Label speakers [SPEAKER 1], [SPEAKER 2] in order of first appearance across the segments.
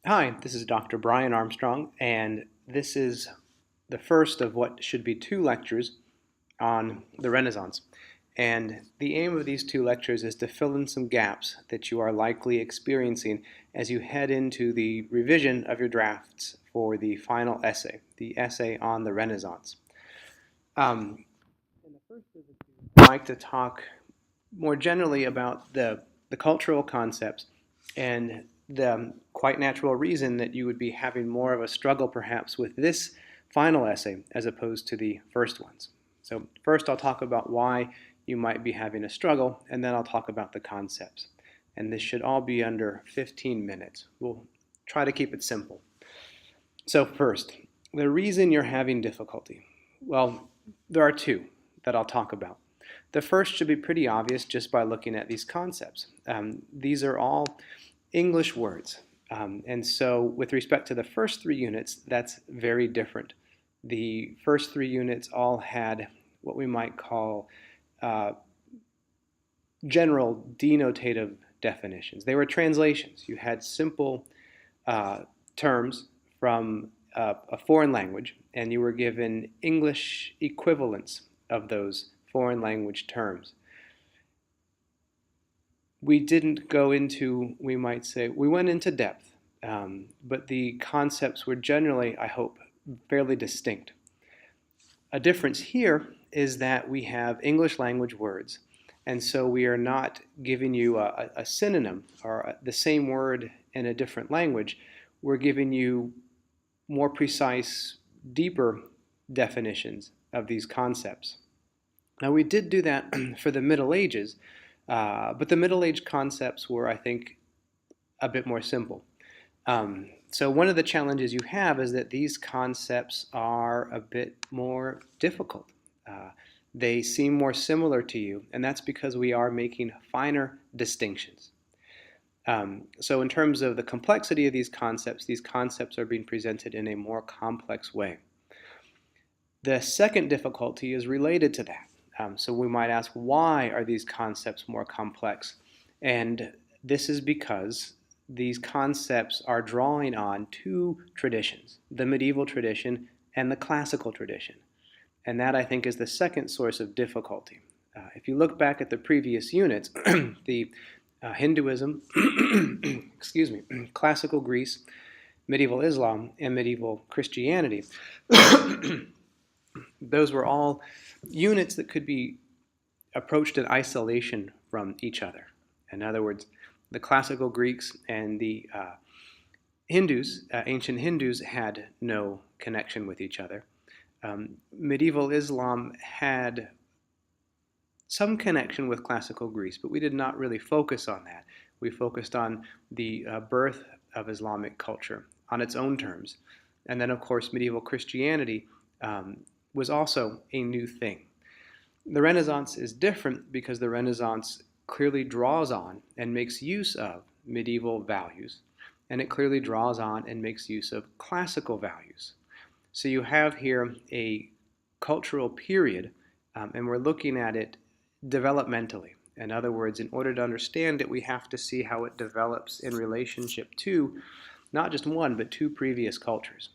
[SPEAKER 1] Hi, this is Dr. Brian Armstrong, and this is the first of what should be two lectures on the Renaissance. And the aim of these two lectures is to fill in some gaps that you are likely experiencing as you head into the revision of your drafts for the final essay, the essay on the Renaissance. In the first of the two, I'd like to talk more generally about the cultural concepts and the quite natural reason that you would be having more of a struggle perhaps with this final essay as opposed to the first ones. So first I'll talk about why you might be having a struggle, and then I'll talk about the concepts. And this should all be under 15 minutes. We'll try to keep it simple. So first, the reason you're having difficulty. Well, there are two that I'll talk about. The first should be pretty obvious just by looking at these concepts. These are all English words. And so with respect to the first three units, that's very different. The first three units all had what we might call general denotative definitions. They were translations. You had simple terms from a foreign language, and you were given English equivalents of those foreign language terms. We didn't go into, we might say, we went into depth, but the concepts were generally, I hope, fairly distinct. A difference here is that we have English language words, and so we are not giving you a synonym or the same word in a different language. We're giving you more precise, deeper definitions of these concepts. Now, we did do that for the Middle Ages, but the Middle Age concepts were, I think, a bit more simple. So one of the challenges you have is that these concepts are a bit more difficult. They seem more similar to you, and that's because we are making finer distinctions. So in terms of the complexity of these concepts are being presented in a more complex way. The second difficulty is related to that. So we might ask, why are these concepts more complex? And this is because these concepts are drawing on two traditions, the medieval tradition and the classical tradition. And that, I think, is the second source of difficulty. If you look back at the previous units, the Hinduism, excuse me, classical Greece, medieval Islam, and medieval Christianity, those were all units that could be approached in isolation from each other. In other words, the classical Greeks and the Hindus, ancient Hindus, had no connection with each other. Medieval Islam had some connection with classical Greece, but we did not really focus on that. We focused on the birth of Islamic culture on its own terms. And then, of course, medieval Christianity was also a new thing. The Renaissance is different because the Renaissance clearly draws on and makes use of medieval values, and it clearly draws on and makes use of classical values. So you have here a cultural period, and we're looking at it developmentally. In other words, in order to understand it, we have to see how it develops in relationship to not just one, but two previous cultures.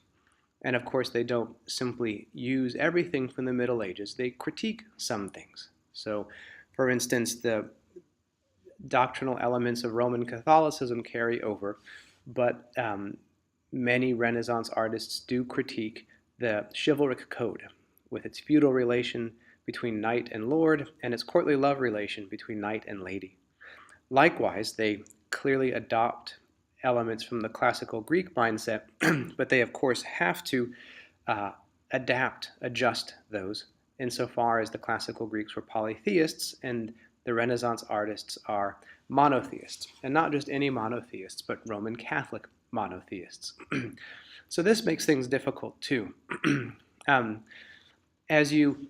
[SPEAKER 1] And of course, they don't simply use everything from the Middle Ages. They critique some things. So, for instance, the doctrinal elements of Roman Catholicism carry over, but many Renaissance artists do critique the chivalric code with its feudal relation between knight and lord and its courtly love relation between knight and lady. Likewise, they clearly adopt elements from the classical Greek mindset, but they of course have to adjust those insofar as the classical Greeks were polytheists and the Renaissance artists are monotheists, and not just any monotheists, but Roman Catholic monotheists. So this makes things difficult too. As you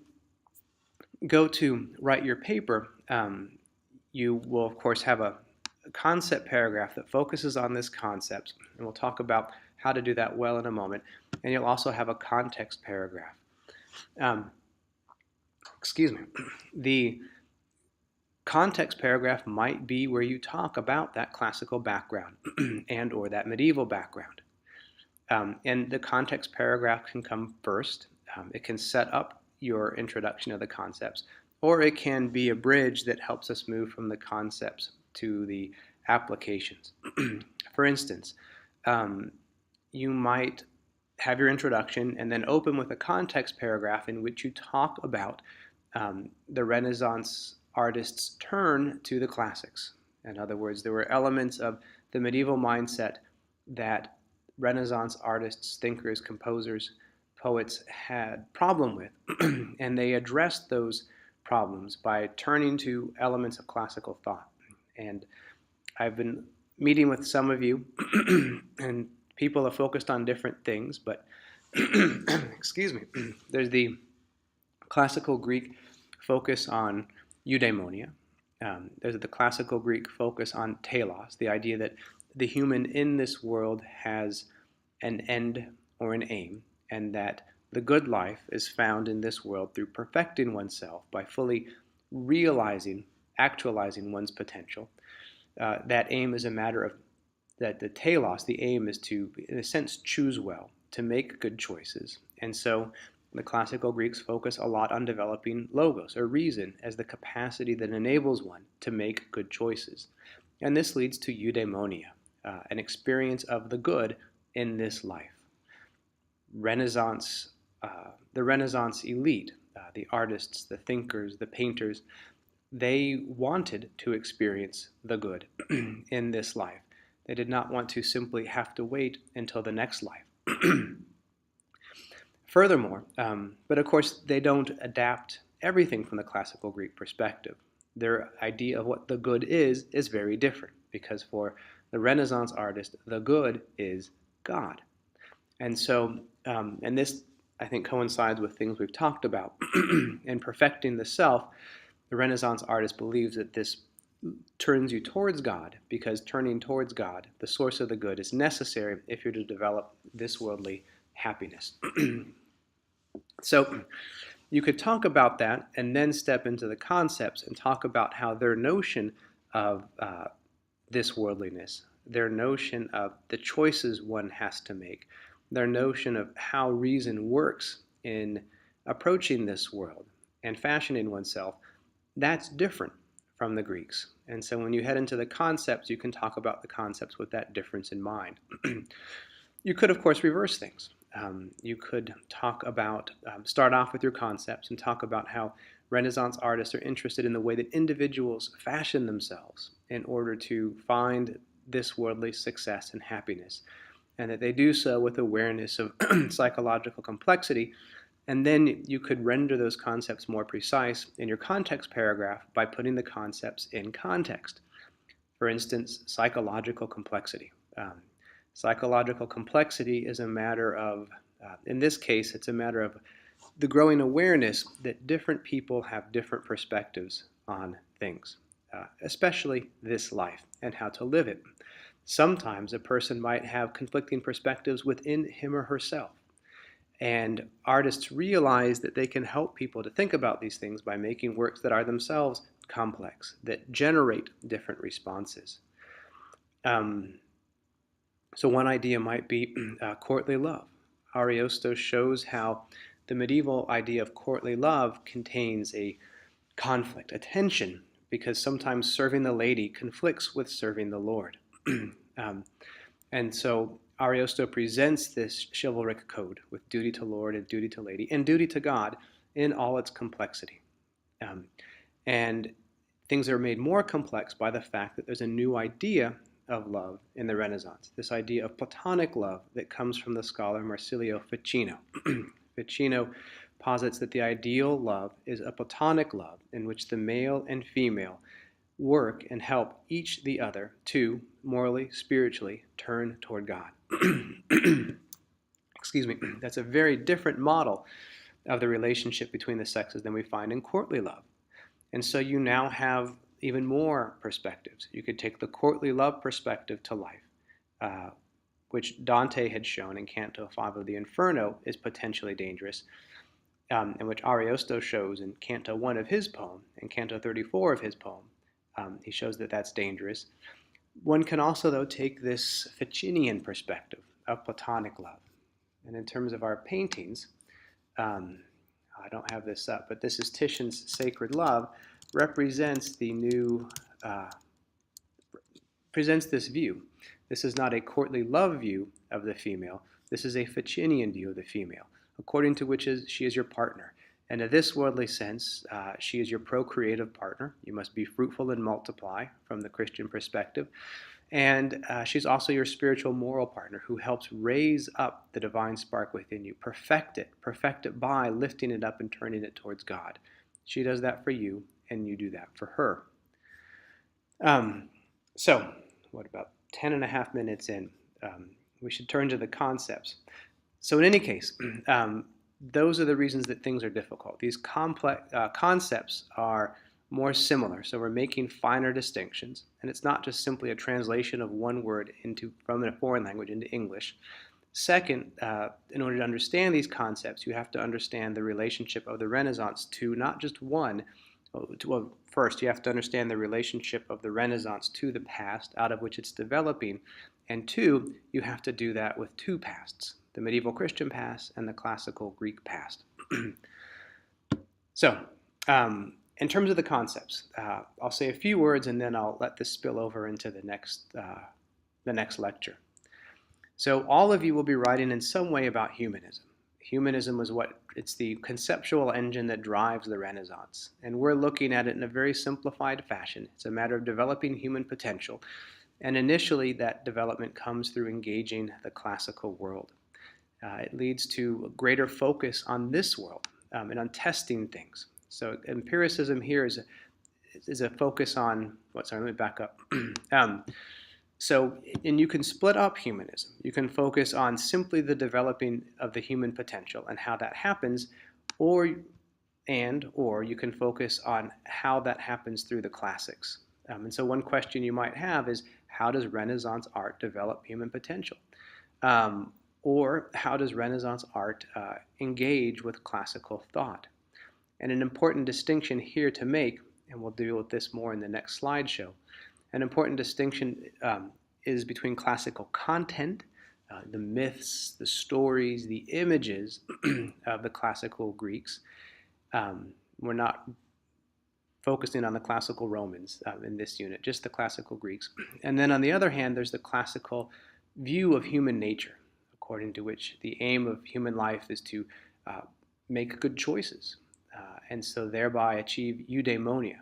[SPEAKER 1] go to write your paper, you will of course have a concept paragraph that focuses on this concept, and we'll talk about how to do that well in a moment, and you'll also have a context paragraph. Excuse me. The context paragraph might be where you talk about that classical background and or that medieval background. And the context paragraph can come first. It can set up your introduction of the concepts, or it can be a bridge that helps us move from the concepts to the applications. For instance, you might have your introduction and then open with a context paragraph in which you talk about the Renaissance artists' turn to the classics. In other words, there were elements of the medieval mindset that Renaissance artists, thinkers, composers, poets had problem with, and they addressed those problems by turning to elements of classical thought. And I've been meeting with some of you, and people are focused on different things, but excuse me, there's the classical Greek focus on eudaimonia. There's the classical Greek focus on telos, the idea that the human in this world has an end or an aim, and that the good life is found in this world through perfecting oneself by fully realizing, actualizing one's potential. That aim is a matter of, that the telos, the aim is to, in a sense, choose well, to make good choices. And so the classical Greeks focus a lot on developing logos, or reason, as the capacity that enables one to make good choices. And this leads to eudaimonia, an experience of the good in this life. Renaissance, the Renaissance elite, the artists, the thinkers, the painters, they wanted to experience the good in this life. They did not want to simply have to wait until the next life. Furthermore, but of course they don't adapt everything from the classical Greek perspective. Their idea of what the good is very different, because for the Renaissance artist, the good is God. And so, and this I think coincides with things we've talked about. In perfecting the self, the Renaissance artist believes that this turns you towards God, because turning towards God, the source of the good, is necessary if you're to develop this worldly happiness. So you could talk about that and then step into the concepts and talk about how their notion of this worldliness, their notion of the choices one has to make, their notion of how reason works in approaching this world and fashioning oneself, that's different from the Greeks. And so when you head into the concepts, you can talk about the concepts with that difference in mind. You could, of course, reverse things. You could talk about, start off with your concepts and talk about how Renaissance artists are interested in the way that individuals fashion themselves in order to find this worldly success and happiness, and that they do so with awareness of psychological complexity. And then you could render those concepts more precise in your context paragraph by putting the concepts in context. For instance, psychological complexity. Psychological complexity is a matter of, in this case, it's a matter of the growing awareness that different people have different perspectives on things, especially this life and how to live it. Sometimes a person might have conflicting perspectives within him or herself. And artists realize that they can help people to think about these things by making works that are themselves complex, that generate different responses. So one idea might be courtly love. Ariosto shows how the medieval idea of courtly love contains a conflict, a tension, because sometimes serving the lady conflicts with serving the Lord. And so Ariosto presents this chivalric code with duty to Lord and duty to lady and duty to God in all its complexity. And things are made more complex by the fact that there's a new idea of love in the Renaissance, this idea of Platonic love that comes from the scholar Marsilio Ficino. Ficino posits that the ideal love is a Platonic love in which the male and female work and help each the other to, morally, spiritually, turn toward God. Excuse me. That's a very different model of the relationship between the sexes than we find in courtly love. And so you now have even more perspectives. You could take the courtly love perspective to life, which Dante had shown in Canto 5 of the Inferno is potentially dangerous, and which Ariosto shows in Canto 1 of his poem and Canto 34 of his poem. He shows that that's dangerous. One can also, though, take this Ficinian perspective of Platonic love. And in terms of our paintings, I don't have this up, but this is Titian's Sacred Love, represents the new, presents this view. This is not a courtly love view of the female. This is a Ficinian view of the female, according to which she is your partner. And in this worldly sense, she is your procreative partner. You must be fruitful and multiply from the Christian perspective. And she's also your spiritual moral partner who helps raise up the divine spark within you, perfect it by lifting it up and turning it towards God. She does that for you, and you do that for her. So, what about 10 and a half minutes in? We should turn to the concepts. So in any case, those are the reasons that things are difficult. These complex concepts are more similar, so we're making finer distinctions, and it's not just simply a translation of one word from a foreign language into English. Second, in order to understand these concepts, you have to understand the relationship of the Renaissance to not just one. Well, first, you have to understand the relationship of the Renaissance to the past out of which it's developing, and two, you have to do that with two pasts, the medieval Christian past and the classical Greek past. So, in terms of the concepts, I'll say a few words and then I'll let this spill over into the next lecture. So all of you will be writing in some way about humanism. Humanism was it's the conceptual engine that drives the Renaissance. And we're looking at it in a very simplified fashion. It's a matter of developing human potential. And initially that development comes through engaging the classical world. It leads to a greater focus on this world and on testing things. So empiricism here is a focus on, let me back up. And you can split up humanism. You can focus on simply the developing of the human potential and how that happens, or you can focus on how that happens through the classics. And so one question you might have is, how does Renaissance art develop human potential? Or how does Renaissance art engage with classical thought? And an important distinction here to make, and we'll deal with this more in the next slideshow, an important distinction is between classical content, the myths, the stories, the images of the classical Greeks. We're not focusing on the classical Romans in this unit, just the classical Greeks. And then on the other hand, there's the classical view of human nature, according to which the aim of human life is to make good choices, and so thereby achieve eudaimonia,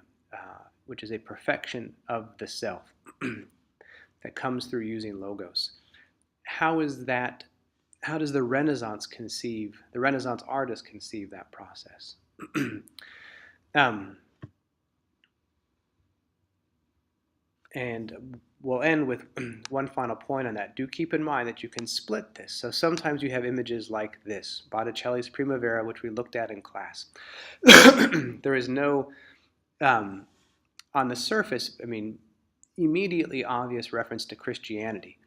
[SPEAKER 1] which is a perfection of the self that comes through using logos. How does the Renaissance artist conceive that process? And we'll end with one final point on that. Do keep in mind that you can split this. So sometimes you have images like this, Botticelli's Primavera, which we looked at in class. There is no, on the surface, immediately obvious reference to Christianity.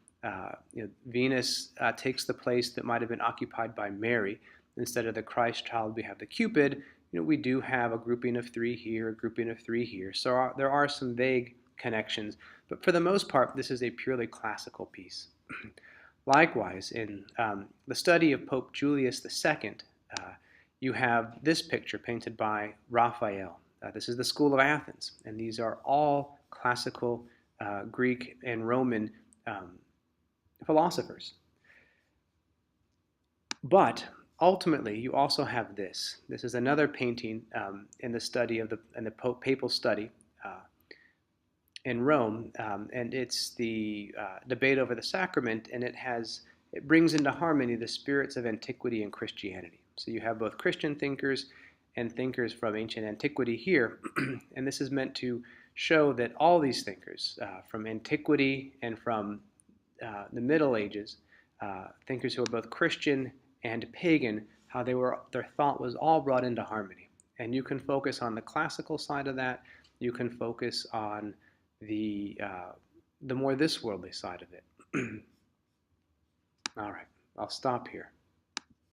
[SPEAKER 1] Venus takes the place that might have been occupied by Mary. Instead of the Christ child, we have the Cupid. We do have a grouping of three here, a grouping of three here. So there are some vague connections, but for the most part, this is a purely classical piece. Likewise, in the study of Pope Julius II, you have this picture painted by Raphael. This is the School of Athens, and these are all classical Greek and Roman philosophers. But ultimately, you also have this. This is another painting in the study of the papal study in Rome, and it's the debate over the sacrament, and it brings into harmony the spirits of antiquity and Christianity. So you have both Christian thinkers and thinkers from ancient antiquity here, and this is meant to show that all these thinkers from antiquity and from the Middle Ages, thinkers who are both Christian and pagan, how their thought was all brought into harmony. And you can focus on the classical side of that. You can focus on the more this worldly side of it. All right, I'll stop here.